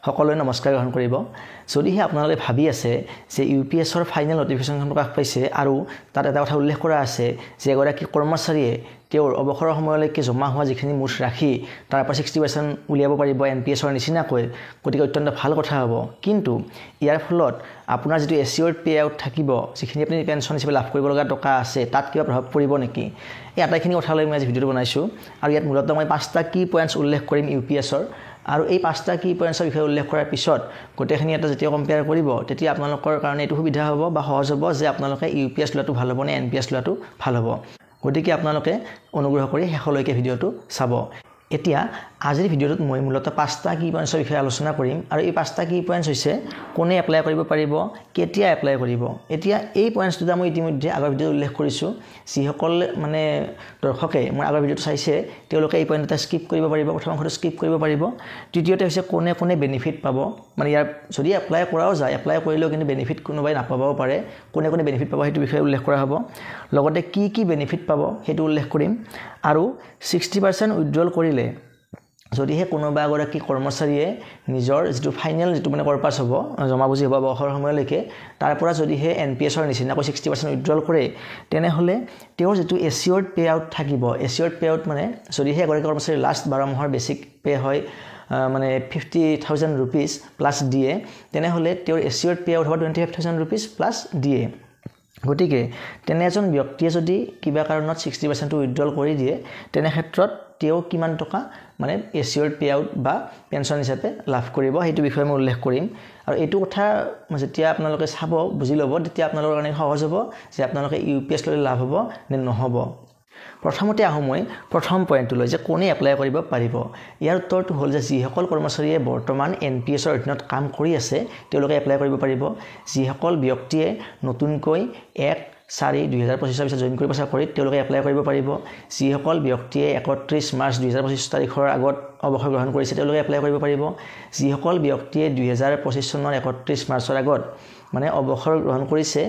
সকলোৱে নমস্কাৰ গ্ৰহণ কৰিব যদিহে আপোনালোকে ভাবি আছে যে ইউপিএছৰ ফাইনেল নটিফিকেশ্যন প্ৰকাশ পাইছে আৰু তাত এটা কথা উল্লেখ কৰা আছে যে এগৰাকী কৰ্মচাৰীয়ে তেওঁৰ অৱসৰৰ সময়লৈকে জমা হোৱা যিখিনি মুঠ ৰাখি তাৰ পৰা 60% উলিয়াব পাৰিব এনপিএছৰ নিচিনাকৈ গতিকে অত্যন্ত ভাল কথা হ'ব কিন্তু ইয়াৰ ফলত আপোনাৰ যিটো এচিয়ৰ্ড পে আউট থাকিব যিখিনি আপুনি পেনশন হিচাপে লাভ কৰিব লগা টকা আছে তাত কিবা প্ৰভাৱ পৰিব নেকি এই আটাইখিনি কথা লৈ মই আজি ভিডিঅ'টো বনাইছোঁ আৰু ইয়াত মূলতঃ মই 5টা কি পইণ্টছ উল্লেখ কৰিম ইউপিএছৰ আৰু এই 5টা কি পইণ্টছৰ বিষয়ে উল্লেখ কৰাৰ পিছত গোটেইখিনি এটা যেতিয়া কম্পেয়াৰ কৰিব তেতিয়া আপোনালোকৰ কাৰণে এইটো সুবিধা হ'ব বা সহজ হ'ব যে আপোনালোকে ইউপিএছ লোৱাটো ভাল হ'ব নে এনপিএছ লোৱাটো ভাল হ'ব গতিকে আপোনালোকে অনুগ্ৰহ কৰি শেষলৈকে ভিডিঅ'টো চাব এতিয়া আজিৰ ভিডিঅ'টোত মই মূলতঃ 5টা কি পইণ্টছৰ বিষয়ে আলোচনা কৰিম আৰু এই 5টা কি পইণ্টছ হৈছে কোনে এপ্লাই কৰিব পাৰিব কেতিয়া এপ্লাই কৰিব এতিয়া এই পইণ্টছ দুটা মই ইতিমধ্যে আগৰ ভিডিঅ'ত উল্লেখ কৰিছোঁ যিসকল মানে দৰ্শকে মই আগৰ ভিডিঅ'টো চাইছে তেওঁলোকে এই পইণ্ট এটা স্কিপ কৰিব পাৰিব প্ৰথম অংশটো স্কিপ কৰিব পাৰিব তৃতীয়তে হৈছে কোনে বেনিফিট পাব মানে ইয়াৰ যদি এপ্লাই কৰাও যায় এপ্লাই কৰিলেও কিন্তু বেনিফিট কোনোবাই নাপাবও পাৰে কোনে বেনিফিট পাব সেইটো বিষয়ে উল্লেখ কৰা হ'ব লগতে কি বেনিফিট পাব সেইটো উল্লেখ কৰিম আৰু 60% উইথড্ৰল কৰিলে যদিহে কোনোবা এগৰাকী কৰ্মচাৰীয়ে নিজৰ যিটো ফাইনেল যিটো মানে কৰ্পাছ হ'ব জমাবুজি হ'ব অৱসৰ সময়লৈকে তাৰ পৰা যদিহে এনপিএছৰ নিচিনাকৈ 60% উইথড্ৰল কৰে তেনেহ'লে তেওঁৰ যিটো এচিয়ৰ্ড পে আউট থাকিব এচিয়ৰ্ড পে আউট মানে যদিহে এগৰাকী কৰ্মচাৰীৰ লাষ্ট 12 মাহৰ বেছিক পে হয় মানে 50,000 rupees প্লাছ দিয়ে তেনেহ'লে তেওঁৰ এচিয়ৰ্ড পে আউট হ'ব 25,000 rupees প্লাছ দিয়ে গতিকে তেনে এজন ব্যক্তিয়ে যদি কিবা কাৰণত 60% উইথড্ৰল কৰি দিয়ে তেনে ক্ষেত্ৰত তেওঁ কিমান টকা মানে এচিয়ৰ্ড পে আউট বা পেনশন হিচাপে লাভ কৰিব সেইটো বিষয়ে মই উল্লেখ কৰিম আৰু এইটো কথা যেতিয়া আপোনালোকে চাব বুজি ল'ব তেতিয়া আপোনালোকৰ কাৰণে সহজ হ'ব যে আপোনালোকে ইউপিএছ লৈ লাভ হ'ব নে নহ'ব প্ৰথমতে আহোঁ মই প্ৰথম পইণ্টটোলৈ যে কোনে এপ্লাই কৰিব পাৰিব ইয়াৰ উত্তৰটো হ'ল যে যিসকল কৰ্মচাৰীয়ে বৰ্তমান এনপিএছৰ অধীনত কাম কৰি আছে তেওঁলোকে এপ্লাই কৰিব পাৰিব যিসকল ব্যক্তিয়ে নতুনকৈ 1/4/2025 পিছত জইন কৰিব চাকৰিত তেওঁলোকে এপ্লাই কৰিব পাৰিব যিসকল ব্যক্তিয়ে 31 মাৰ্চ 2025 তাৰিখৰ আগত অৱসৰ গ্ৰহণ কৰিছে তেওঁলোকে এপ্লাই কৰিব পাৰিব যিসকল ব্যক্তিয়ে 2025 চনৰ 31 মাৰ্চৰ আগত মানে অৱসৰ গ্ৰহণ কৰিছে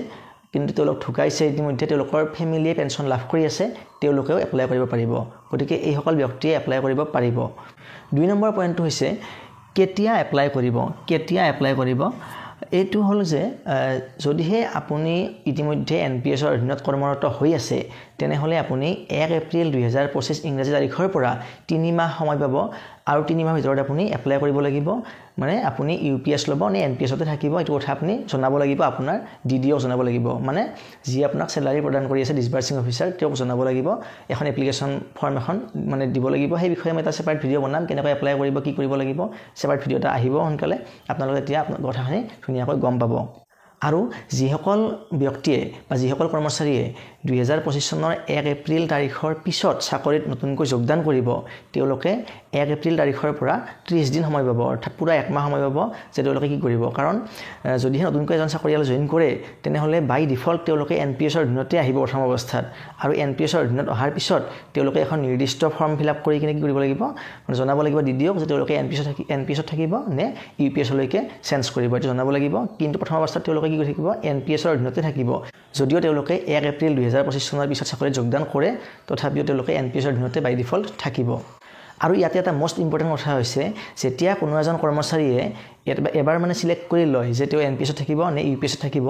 কিন্তু তেওঁলোক ঢুকাইছে ইতিমধ্যে তেওঁলোকৰ ফেমিলিয়ে পেনশন লাভ কৰি আছে তেওঁলোকেও এপ্লাই কৰিব পাৰিব গতিকে এই সকল ব্যক্তিয়ে এপ্লাই কৰিব পাৰিব 2 নম্বৰ পইণ্টটো হৈছে কেতিয়া এপ্লাই কৰিব এইটো হ'ল যে যদিহে আপুনি ইতিমধ্যে এনপিএছৰ অধীনত কৰ্মৰত হৈ আছে তেনেহ'লে আপুনি 1 এপ্ৰিল 2025 ইংৰাজী তাৰিখৰ পৰা 3 মাহ সময় পাব আৰু 3 মাহৰ ভিতৰত আপুনি এপ্লাই কৰিব লাগিব মানে আপুনি ইউপিএছ ল'ব নে এনপিএছতে থাকিব এইটো কথা আপুনি জনাব লাগিব আপোনাৰ ডিডিঅ জনাব লাগিব মানে যি আপোনাক চেলাৰী প্ৰদান কৰি আছে ডিসবাৰ্সিং অফিচাৰ তেওঁক জনাব লাগিব এখন এপ্লিকেশ্যন ফৰ্ম এখন মানে দিব লাগিব সেই বিষয়ে মই এটা সেপাৰেট ভিডিঅ বনাম কেনেকৈ এপ্লাই কৰিব কি কৰিব লাগিব সেপাৰেট ভিডিঅ এটা আহিব সোনকালে আপোনালোকে এতিয়া আপোনাৰ কথাখিনি ধুনীয়াকৈ গম পাব আৰু যিসকল ব্যক্তিয়ে বা যিসকল কৰ্মচাৰীয়ে 2025 চনৰ 1 এপ্ৰিল তাৰিখৰ পিছত চাকৰিত নতুনকৈ যোগদান কৰিব তেওঁলোকে 1 এপ্ৰিল তাৰিখৰ পৰা 30 দিন সময় পাব অৰ্থাৎ পুৰা 1 মাহ সময় পাব যে তেওঁলোকে কি কৰিব কাৰণ যদিহে নতুনকৈ এজন চাকৰিয়াল জইন কৰে তেনেহ'লে বাই ডিফল্ট তেওঁলোকে এনপিএছৰ অধীনতে আহিব প্ৰথম অৱস্থাত আৰু এনপিএছৰ অধীনত অহাৰ পিছত তেওঁলোকে এখন নিৰ্দিষ্ট ফৰ্ম ফিলআপ কৰি কিনে কি কৰিব লাগিব মানে জনাব লাগিব ডিডিঅক যে তেওঁলোকে এনপিএছত থাকিব নে ইউপিএছলৈকে চেঞ্জ কৰিব এইটো জনাব লাগিব কিন্তু প্ৰথম অৱস্থাত তেওঁলোকে কি কৰি থাকিব এনপিএছৰ অধীনতে থাকিব যদিও তেওঁলোকে 1 এপ্ৰিল 2025 চনৰ পিছত চাকৰিত যোগদান কৰে তথাপিও তেওঁলোকে এনপিএছৰ অধীনতে বাই ডিফল্ট থাকিব আৰু ইয়াতে এটা মোস্ট ইম্পৰ্টেণ্ট কথা হৈছে যেতিয়া কোনো এজন কৰ্মচাৰীয়ে এবাৰ মানে সিলেক্ট কৰি লয় যে তেওঁ এনপিএছত থাকিব নে ইউপিএছত থাকিব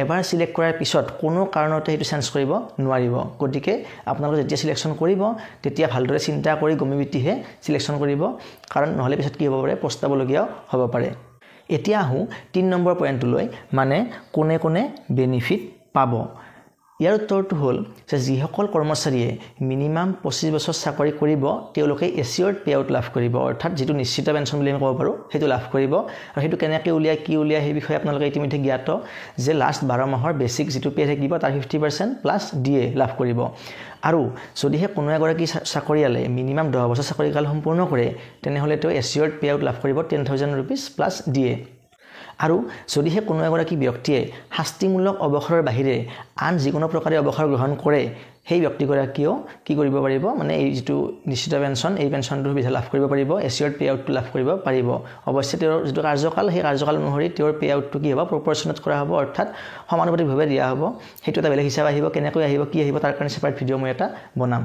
এবাৰ সিলেক্ট কৰাৰ পিছত কোনো কাৰণতে সেইটো চেঞ্জ কৰিব নোৱাৰিব গতিকে আপোনালোকে যেতিয়া সিলেকশ্যন কৰিব তেতিয়া ভালদৰে চিন্তা কৰি গমিবিতিহে সিলেকশ্যন কৰিব কাৰণ নহলে পিছত কি হ'ব পাৰে পস্তাবলগীয়া হ'ব পাৰে এতিয়া আহোঁ 3 নম্বৰ পইণ্টলৈ মানে কোনে বেনিফিট পাব ইয়াৰ উত্তৰটো হ'ল যে যিসকল কৰ্মচাৰীয়ে মিনিমাম 25 বছৰ চাকৰি কৰিব তেওঁলোকে এচিয়ৰ্ড পে আউট লাভ কৰিব অৰ্থাৎ যেটো নিশ্চিত পেনশন বুলি আমি ক'ব পাৰো সেইটো লাভ কৰিব আৰু সেইটো কেনেকৈ উলিয়াই কি উলিয়াই সেই বিষয়ে আপোনালোকে ইতিমধ্যে জ্ঞাত যে লাষ্ট 12 মাহৰ বেছিক যেটো পে থাকিব তাৰ 50% প্লাছ ডিএ লাভ কৰিব আৰু যদিহে কোনো এগৰাকী চাকৰিয়ালে মিনিমাম 10 বছৰ চাকৰিকাল সম্পূৰ্ণ কৰে তেনেহ'লে তেওঁ এচিয়ৰ্ড পে আউট লাভ কৰিব 10,000 rupees প্লাছ ডিএ আৰু যদিহে কোনো এগৰাকী ব্যক্তিয়ে শাস্তিমূলক অৱসৰৰ বাহিৰে আন যিকোনো প্ৰকাৰে অৱসৰ গ্ৰহণ কৰে সেই ব্যক্তিগৰাকীও কি কৰিব পাৰিব মানে এই যেটো নিশ্চিত পেনশন এই পেনশনটো সুবিধা লাভ কৰিব পাৰিব এচিয়ৰ্ড পে আউটটো লাভ কৰিব পাৰিব অৱশ্যে তেওঁৰ যেটো কাৰ্যকাল সেই কাৰ্যকাল অনুসৰি তেওঁৰ পে আউটটো কি হ'ব প্ৰপৰ্চনেট কৰা হ'ব অৰ্থাৎ সমানুপাতিকভাৱে দিয়া হ'ব সেইটো এটা বেলেগ হিচাপ আহিব কেনেকৈ আহিব কি আহিব তাৰ কাৰণে সেপাৰেট ভিডিঅ মই এটা বনাম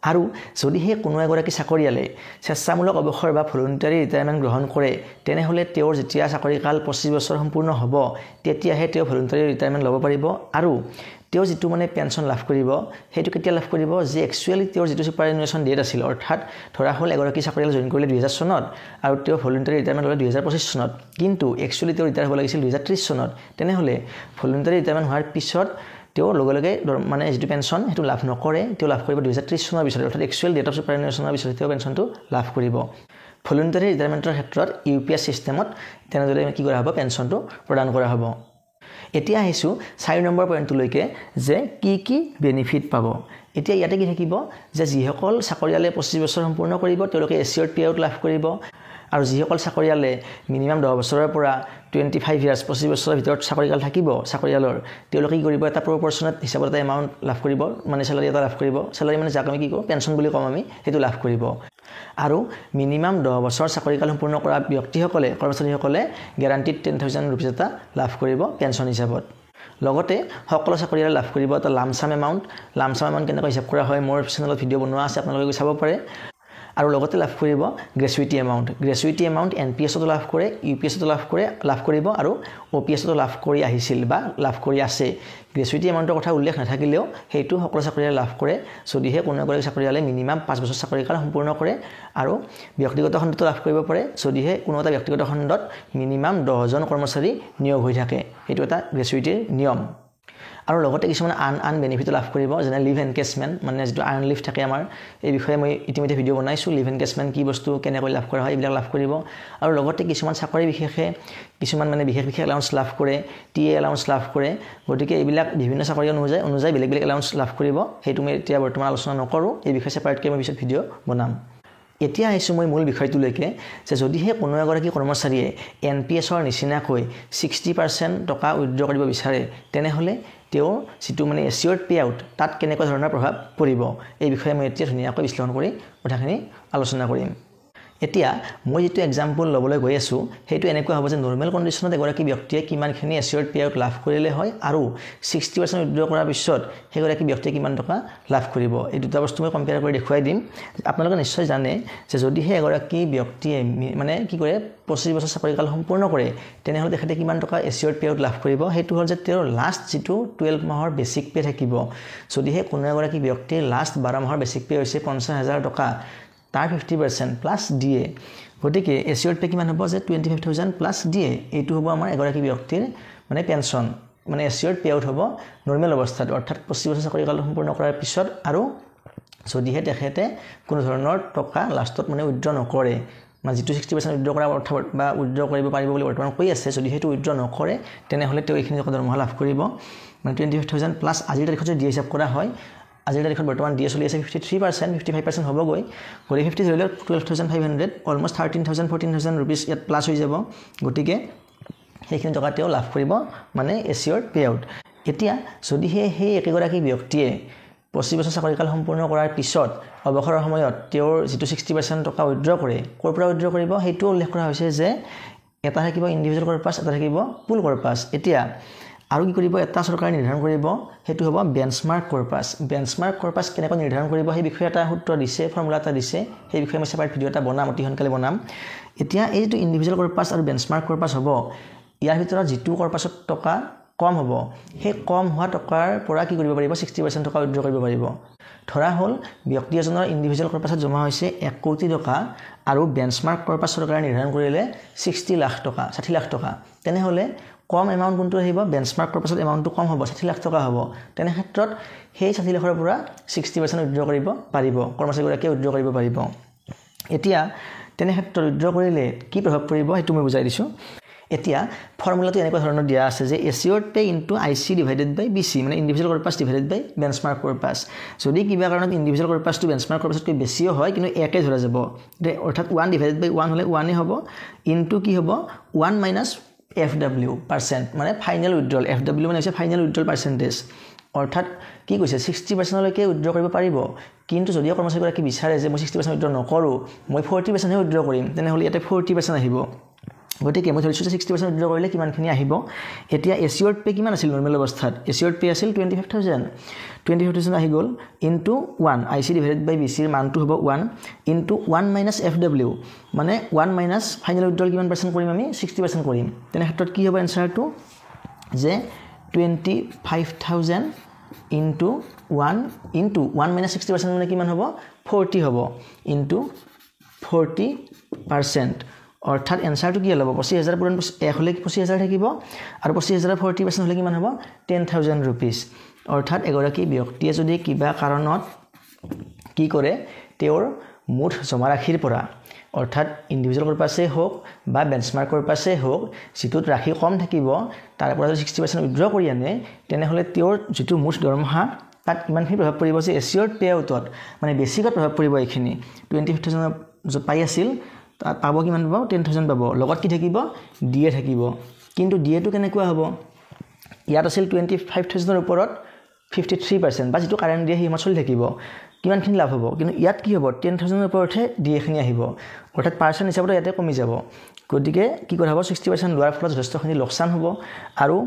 আৰু যদিহে কোনো এগৰাকী চাকৰিয়ালে স্বেচ্ছামূলক অৱসৰ বা ভলুণ্টাৰী ৰিটায়াৰমেণ্ট গ্ৰহণ কৰে তেনেহ'লে তেওঁৰ যেতিয়া চাকৰিকাল 25 বছৰ সম্পূৰ্ণ হ'ব তেতিয়াহে তেওঁ ভলুণ্টাৰী ৰিটায়াৰমেণ্ট ল'ব পাৰিব আৰু তেওঁ যিটো মানে পেঞ্চন লাভ কৰিব সেইটো কেতিয়া লাভ কৰিব যে একচুৱেলি তেওঁৰ যিটো ছুপাৰএনুৱেশ্যন ডেট আছিল অৰ্থাৎ ধৰা হ'ল এগৰাকী চাকৰিয়ালে জইন কৰিলে 2000 চনত আৰু তেওঁ ভলুণ্টাৰী ৰিটায়াৰমেণ্ট ল'লে 2025 চনত কিন্তু একচুৱেলি তেওঁ ৰিটায়াৰ হ'ব লাগিছিল 2030 চনত তেনেহ'লে ভলুণ্টাৰী ৰিটায়াৰমেণ্ট হোৱাৰ পিছত তেওঁ লগে লগে মানে যিটো পেঞ্চন সেইটো লাভ নকৰে তেওঁ লাভ কৰিব 2030 চনৰ পিছত অৰ্থাৎ একচুৱেল ডেট অফ ছুপাৰএনুৱেশ্যনৰ পিছত তেওঁ পেঞ্চনটো লাভ কৰিব ভলুণ্টাৰী ৰিটায়াৰমেণ্টৰ ক্ষেত্ৰত ইউপিএছ চিষ্টেমত তেনেদৰে কি কৰা হ'ব পেঞ্চনটো প্ৰদান কৰা হ'ব এতিয়া আহিছোঁ 4 নম্বৰ পইণ্টলৈকে যে কি বেনিফিট পাব এতিয়া ইয়াতে কি থাকিব যে যিসকল চাকৰিয়ালে 25 বছৰ সম্পূৰ্ণ কৰিব তেওঁলোকে এচিয়ৰ্ড পে আউট লাভ কৰিব আৰু যিসকল চাকৰিয়ালে মিনিমাম 10 বছৰৰ পৰা 25 ইয়াৰ্ছ 25 বছৰৰ ভিতৰত চাকৰিকাল থাকিব চাকৰিয়ালৰ তেওঁলোকে কি কৰিব এটা প্ৰপৰ্চনেট হিচাপত এটা এমাউণ্ট লাভ কৰিব মানে চেলাৰী এটা লাভ কৰিব চেলাৰী মানে যাক আমি কি কওঁ পেঞ্চন বুলি কওঁ আমি সেইটো লাভ কৰিব আৰু মিনিমাম 10 বছৰ চাকৰিকাল সম্পূৰ্ণ কৰা ব্যক্তিসকলে কৰ্মচাৰীসকলে গ্যাৰাণ্টিড 10,000 ৰুপিজ এটা লাভ কৰিব পেঞ্চন হিচাপত লগতে সকলো চাকৰিয়ালে লাভ কৰিব এটা লামসাম এমাউণ্ট কেনেকৈ হিচাপ কৰা হয় মোৰ চেনেলত ভিডিঅ' বনোৱা আছে আপোনালোকে চাব পাৰে আৰু লগতে লাভ কৰিব গ্ৰেচুইটি এমাউণ্ট এনপিএছতো লাভ কৰে ইউপিএছতো লাভ কৰিব আৰু অপিএছতো লাভ কৰি আহিছিল বা লাভ কৰি আছে গ্ৰেচুইটি এমাউণ্টৰ কথা উল্লেখ নাথাকিলেও সেইটো সকলো চাকৰিয়ালে লাভ কৰে যদিহে কোনো এগৰাকী চাকৰিয়ালে মিনিমাম 5 বছৰ চাকৰিকাল সম্পূৰ্ণ কৰে আৰু ব্যক্তিগত খণ্ডতো লাভ কৰিব পাৰে যদিহে কোনো এটা ব্যক্তিগত খণ্ডত মিনিমাম 10 জন কৰ্মচাৰী নিয়োগ হৈ থাকে সেইটো এটা গ্ৰেচুইটিৰ নিয়ম আৰু লগতে কিছুমান আন বেনিফিট লাভ কৰিব যেনে লিভ এনকেজমেণ্ট মানে যিটো আৰ্ন লিভ থাকে আমাৰ এই বিষয়ে মই ইতিমধ্যে ভিডিঅ' বনাইছোঁ লিভ এনকেজমেণ্ট কি বস্তু কেনেকৈ লাভ কৰা হয় এইবিলাক লাভ কৰিব আৰু লগতে কিছুমান চাকৰি বিশেষে কিছুমান মানে বিশেষ এলাউন্স লাভ কৰে টিএ এলাউন্স লাভ কৰে গতিকে এইবিলাক বিভিন্ন চাকৰি অনুযায়ী বেলেগ এলাউন্স লাভ কৰিব সেইটো মই এতিয়া বৰ্তমান আলোচনা নকৰোঁ এই বিষয়ে ছেপাৰেটকৈ মই পিছত ভিডিঅ' বনাম এতিয়া আহিছোঁ মই মূল বিষয়টোলৈকে যে যদিহে কোনো এগৰাকী কৰ্মচাৰীয়ে এনপিএছৰ নিচিনাকৈ 60% টকা উইথড্ৰ কৰিব বিচাৰে তেনেহ'লে তেওঁৰ যিটো মানে এচিয়ৰ্ড পে আউট তাত কেনেকুৱা ধৰণৰ প্ৰভাৱ পৰিব এই বিষয়ে মই এতিয়া ধুনীয়াকৈ বিশ্লেষণ কৰি কথাখিনি আলোচনা কৰিম এতিয়া মই যিটো এক্সাম্পল ল'বলৈ গৈ আছোঁ সেইটো এনেকুৱা হ'ব যে নৰ্মেল কণ্ডিশ্যনত এগৰাকী ব্যক্তিয়ে কিমানখিনি এচিয়ৰ্ড পে আউট লাভ কৰিলে হয় আৰু 60% উইথড্ৰ কৰাৰ পিছত সেইগৰাকী ব্যক্তিয়ে কিমান টকা লাভ কৰিব এই দুটা বস্তু মই কম্পেয়াৰ কৰি দেখুৱাই দিম আপোনালোকে নিশ্চয় জানে যে যদিহে এগৰাকী ব্যক্তিয়ে মানে কি কৰে 25 বছৰ চাকৰিকাল সম্পূৰ্ণ কৰে তেনেহ'লে তেখেতে কিমান টকা এচিয়ৰ্ড পে আউট লাভ কৰিব সেইটো হ'ল যে তেওঁৰ লাষ্ট যিটো 12 মাহৰ বেচিক পে থাকিব যদিহে কোনো এগৰাকী ব্যক্তিৰ লাষ্ট 12 মাহৰ বেচিক পে হৈছে 50,000 টকা তাৰ 50% প্লাছ দিয়ে গতিকে এচিয়ৰ্ড পে কিমান হ'ব যে 25,000 প্লাছ দিয়ে এইটো হ'ব আমাৰ এগৰাকী ব্যক্তিৰ মানে পেঞ্চন মানে এচিয়ৰ্ড পে আউট হ'ব নৰ্মেল অৱস্থাত অৰ্থাৎ 25 বছৰ চাকৰিকাল সম্পূৰ্ণ কৰাৰ পিছত আৰু যদিহে তেখেতে কোনো ধৰণৰ টকা লাষ্টত মানে উইথড্ৰ নকৰে মানে যিটো 60% উইথড্ৰ কৰা অৰ্থ বা উইথড্ৰ কৰিব পাৰিব বুলি বৰ্তমান কৈ আছে যদি সেইটো উইথড্ৰ নকৰে তেনেহ'লে তেওঁ এইখিনি টকা দৰমহা লাভ কৰিব মানে 25,000 প্লাছ আজিৰ তাৰিখত যদি হিচাপ কৰা হয় আজিৰ তাৰিখত বৰ্তমান দিয়ে চলি আছে 53% 55% হ'বগৈ গতিকে 50 ধৰিলে 12,500 অলমষ্ট 13,000 14,000 ৰুপিজ ইয়াত প্লাছ হৈ যাব গতিকে সেইখিনি টকা তেওঁ লাভ কৰিব মানে এচিয়ৰ্ড পে আউট এতিয়া যদিহে সেই একেগৰাকী ব্যক্তিয়ে 25 বছৰ চাকৰিকাল সম্পূৰ্ণ কৰাৰ পিছত অৱসৰৰ সময়ত তেওঁৰ যিটো 60% টকা উইথড্ৰ কৰে ক'ৰ পৰা উইথড্ৰ কৰিব সেইটো উল্লেখ কৰা হৈছে যে এটা থাকিব ইণ্ডিভিজুৱেল কৰ্পাছ এটা থাকিব পুল কৰ্পাছ এতিয়া আৰু কি কৰিব এটা চৰকাৰে নিৰ্ধাৰণ কৰিব সেইটো হ'ব বেঞ্চমাৰ্ক কৰ্পাছ কেনেকৈ নিৰ্ধাৰণ কৰিব সেই বিষয়ে এটা সূত্ৰ দিছে ফৰ্মুলা এটা দিছে সেই বিষয়ে মই ছেপাৰেট ভিডিঅ' এটা বনাম অতি সোনকালে বনাম এতিয়া এই যিটো ইণ্ডিভিজুৱেল কৰ্পাছ আৰু বেঞ্চমাৰ্ক কৰ্পাছ হ'ব ইয়াৰ ভিতৰত যিটো কৰ্পাছত টকা কম হ'ব সেই কম হোৱা টকাৰ পৰা কি কৰিব পাৰিব 60% টকা উইথড্ৰ কৰিব পাৰিব ধৰা হ'ল ব্যক্তি এজনৰ ইণ্ডিভিজুৱেল কৰ্পাছত জমা হৈছে 1 কোটি টকা আৰু বেঞ্চমাৰ্ক কৰ্পাছ চৰকাৰে নিৰ্ধাৰণ কৰিলে 60 লাখ টকা তেনেহ'লে কম এমাউণ্ট কোনটো আহিব বেঞ্চমাৰ্ক কৰ্পাছত এমাউণ্টটো কম হ'ব 60 লাখ টকা হ'ব তেনে ক্ষেত্ৰত সেই 60 লাখৰ পৰা 60% উইথড্ৰ কৰিব পাৰিব কৰ্মচাৰীগৰাকীয়ে উইথড্ৰ কৰিব পাৰিব এতিয়া তেনে ক্ষেত্ৰত উইথড্ৰ কৰিলে কি প্ৰভাৱ পৰিব সেইটো মই বুজাই দিছোঁ এতিয়া ফৰ্মুলাটো এনেকুৱা ধৰণৰ দিয়া আছে যে এচিয়ৰ্ড পে ইনটু আইচি ডিভাইডেড বাই বিচি মানে ইণ্ডিভিজুৱেল কৰ্পাছ ডিভাইডেড বাই বেঞ্চমাৰ্ক কৰ্পাছ যদি কিবা কাৰণত ইণ্ডিভিজুৱেল কৰ্পাছটো বেঞ্চমাৰ্ক কৰ্পাছতকৈ বেছিও হয় কিন্তু একে ধৰা যাব অৰ্থাৎ 1 ডিভাইডেড বাই 1 হ'লে 1 হ'ব ইনটু কি হ'ব 1 মাইনাছ FW পাৰ্চেণ্ট মানে ফাইনেল উইথড্ৰল FW মানে হৈছে ফাইনেল উইথড্ৰল পাৰ্চেণ্টেজ অৰ্থাৎ কি কৈছে 60%লৈকে উইথড্ৰ কৰিব পাৰিব কিন্তু যদি কৰ্মচাৰীগৰাকী বিচাৰে যে মই 60% উইথড্ৰ নকৰোঁ মই 40%হে উইথড্ৰ কৰিম তেনেহ'লে ইয়াতে 40% আহিব গতিকে মই ধৰিছোঁ যে 60% উইথড্ৰ কৰিলে কিমানখিনি আহিব এতিয়া এচিয়ৰ্ড পে কিমান আছিল নৰ্মেল অৱস্থাত এচিয়ৰ্ড পে আছিল 25000 আহি গ'ল ইনটু 1 IC ডিভাইডেড বাই BC ৰ মানটো হ'ব 1 ইনটু 1 মাইনাছ FW মানে 1 মাইনাছ ফাইনেল উইথড্ৰল কিমান পাৰ্চেণ্ট কৰিম আমি 60% কৰিম তেনে ক্ষেত্ৰত কি হ'ব এনসাৰটো যে 25000 ইনটু 1 ইনটু 1 মাইনাছ 60% মানে কিমান হ'ব 40 হ'ব ইনটু 40% অৰ্থাৎ এনসাৰটো কি হ'ব 25000 পূৰণ 1 হলে 25000 থাকিব আৰু 25000 40% হলে কিমান হ'ব 10000 रुपीस অৰ্থাৎ এগৰাকী ব্যক্তিয়ে যদি কিবা কাৰণত কি কৰে তেওঁৰ মুঠ জমা ৰাখিৰ পৰা অৰ্থাৎ ইন্ডিভিজুৱেল পাৰপাসে হোক বা বেঞ্চমাৰ্ক পাৰপাসে হোক যিটোত ৰাখি কম থাকিব তাৰ পৰা 60% উইথড্ৰ কৰি আনে তেনে হলে তেওঁৰ যিটো মুঠ দৰমহা তাত ইমানখিনি প্ৰভাৱ পৰিব যে এচিয়ৰ্ড পে আউটত মানে বেছিকৈ প্ৰভাৱ পৰিব এইখিনি 25000 পাই আছিল পাব কিমান পাব 10000 পাব লগত কি থাকিব ডিএ থাকিব কিন্তু ডিএটো কেনেকুৱা হ'ব ইয়াত আছিল 25000 ৰ ওপৰত 53% বা যেটো কাৰেন্ট ডিএ হিমা চলি থাকিব কিমানখিনি লাভ হ'ব কিন্তু ইয়াত কি হ'ব 10000 ৰ ওপৰতহে ডিএখিনি আহিব অৰ্থাৎ পাৰ্চেন্ট হিচাপত ইয়াতে কমি যাব গতিকে কি কৰা হ'ব 60% লোৱাৰ ফলত যথেষ্টখিনি লোকসান হ'ব আৰু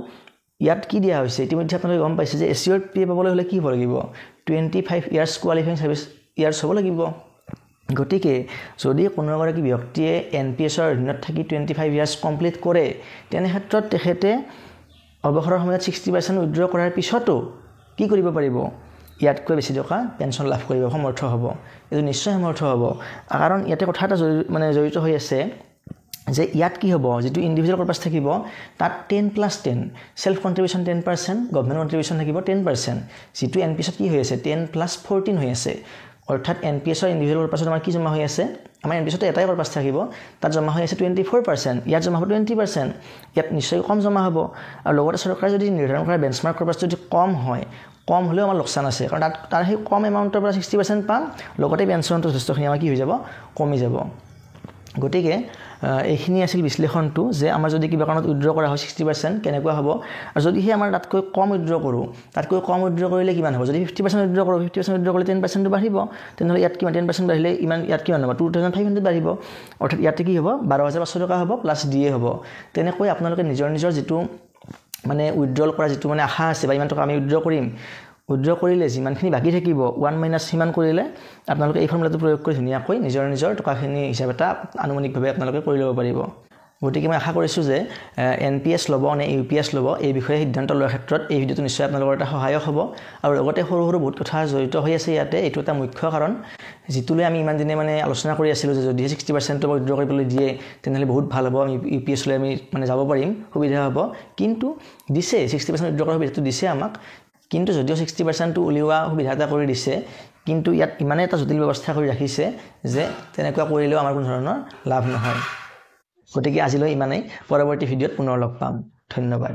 ইয়াত কি দিয়া হৈছে ইতিমধ্যে আপোনালোকে গম পাইছে যে এচিয়ৰ্ড পে পাবলৈ হলে কি হ'ব লাগিব 25 ইয়াৰ্স কোৱালিফাইং সাৰ্ভিস ইয়াৰ্স হ'ব লাগিব গতিকে যদি কোনো এগৰাকী ব্যক্তিয়ে এনপিএছৰ অধীনত থাকি 25 ইয়াৰ্স কমপ্লিট কৰে তেনে ক্ষেত্ৰত তেখেতে অৱসৰৰ সময়ত 60% উইথড্ৰ কৰাৰ পিছতো কি কৰিব পাৰিব ইয়াতকৈ বেছি টকা পেনশন লাভ কৰিব সমৰ্থ হ'ব এটো নিশ্চয় সমৰ্থ হ'ব কাৰণ ইয়াতে কথা এটা মানে জড়িত হৈ আছে যে ইয়াত কি হ'ব যেটো ইন্ডিভিজুৱেল পাৰপাস থাকিব তাত 10+10 সেলফ কন্ট্ৰিবিউশন 10% গভৰ্ণমেন্ট কন্ট্ৰিবিউশন থাকিব 10% যেটো এনপিএছত কি হৈ আছে 10+14 হৈ আছে অৰ্থাৎ এনপিএছৰ ইন্ডিভিজুৱেল পাৰপাসত আমাৰ কি জমা হৈ আছে আমাৰ এনপিএছতে এটাই পাৰপাস থাকিব তাত জমা হৈ আছে 24% ইয়াত জমা হ'ব 20% ইয়াত নিশ্চয় কম জমা হ'ব আৰু লগতে চৰকাৰে যদি নিৰ্ধাৰণ কৰা বেঞ্চমাৰ্ক পাৰপাস যদি কম হয় কম হলেও আমাৰ লোকসান আছে কাৰণ তাৰ সেই কম এমাউন্টৰ পৰা 60% পাম লগতে পেনশনটো যথেষ্টখিনি আমাৰ কি হৈ যাব কমি যাব গতিকে এইখিনি আছিল বিশ্লেষণটো যে আমাৰ যদি কিবা কাৰণত উইথড্ৰ কৰা হয় 60% কেনেকুৱা হ'ব আৰু যদি হে আমাৰ তাতকৈ কম উইথড্ৰ কৰো তাতকৈ কম উইথড্ৰ কৰিলে কিমান হ'ব যদি 50% উইথড্ৰ কৰো 50% উইথড্ৰ কৰিলে 10% বাঢ়িব তেনেহলে ইয়াত কিমান 10% বাঢ়িলে ইমান ইয়াত কিমান হ'ব 2500 বাঢ়িব অৰ্থাৎ ইয়াতে কি হ'ব 12500 টকা হ'ব প্লাস ডিএ হ'ব তেনেকৈ আপোনালোকে নিজৰ যেটো মানে উইথড্ৰল কৰা যেটো মানে আশা আছে বা ইমান টকা আমি উইথড্ৰ কৰিম উইথড্ৰ কৰিলে যিমানখিনি বাকি থাকিব 1 মাইনাস সিমান কৰিলে আপোনালোকে এই ফৰ্মুলাটো প্ৰয়োগ কৰি ধুনিয়াকৈ নিজৰ টকাখিনি হিচাপ এটা আনুমানিকভাৱে আপোনালোকে কৰি ল'ব পাৰিব গতিকে মই আশা কৰিছো যে এনপিএছ লব নে ইউপিএছ লব এই বিষয়ে সিদ্ধান্ত লোৱাৰ ক্ষেত্ৰত এই ভিডিওটো নিশ্চয় আপোনালোকৰ এটা সহায়ক হ'ব আৰু লগতে সৰু বহুত কথা জড়িত হৈ আছে ইয়াতে এইটো এটা মুখ্য কাৰণ যিটোলৈ আমি ইমান দিনে মানে আলোচনা কৰি আছিলো যে যদি 60% উইথড্ৰ কৰিবলৈ দিয়ে তেনেহলে বহুত ভাল হ'ব আমি ইউপিএছ লৈ আমি মানে যাব পাৰিম সুবিধা হ'ব কিন্তু দিছে 60% উইথড্ৰ কৰাৰ সুবিধাটো দিছে আমাক কিন্তু যদিও 60% উলিওৱা সুবিধা এটা কৰি দিছে কিন্তু ইয়াত ইমানে এটা জটিল ব্যৱস্থা কৰি ৰাখিছে যে তেনেকুৱা কৰিলেও আমাৰ কোনো ধৰণৰ লাভ নহয় গতিকে আজিলৈ ইমানেই পৰৱৰ্তী ভিডিঅত পুনৰ লগ পাম ধন্যবাদ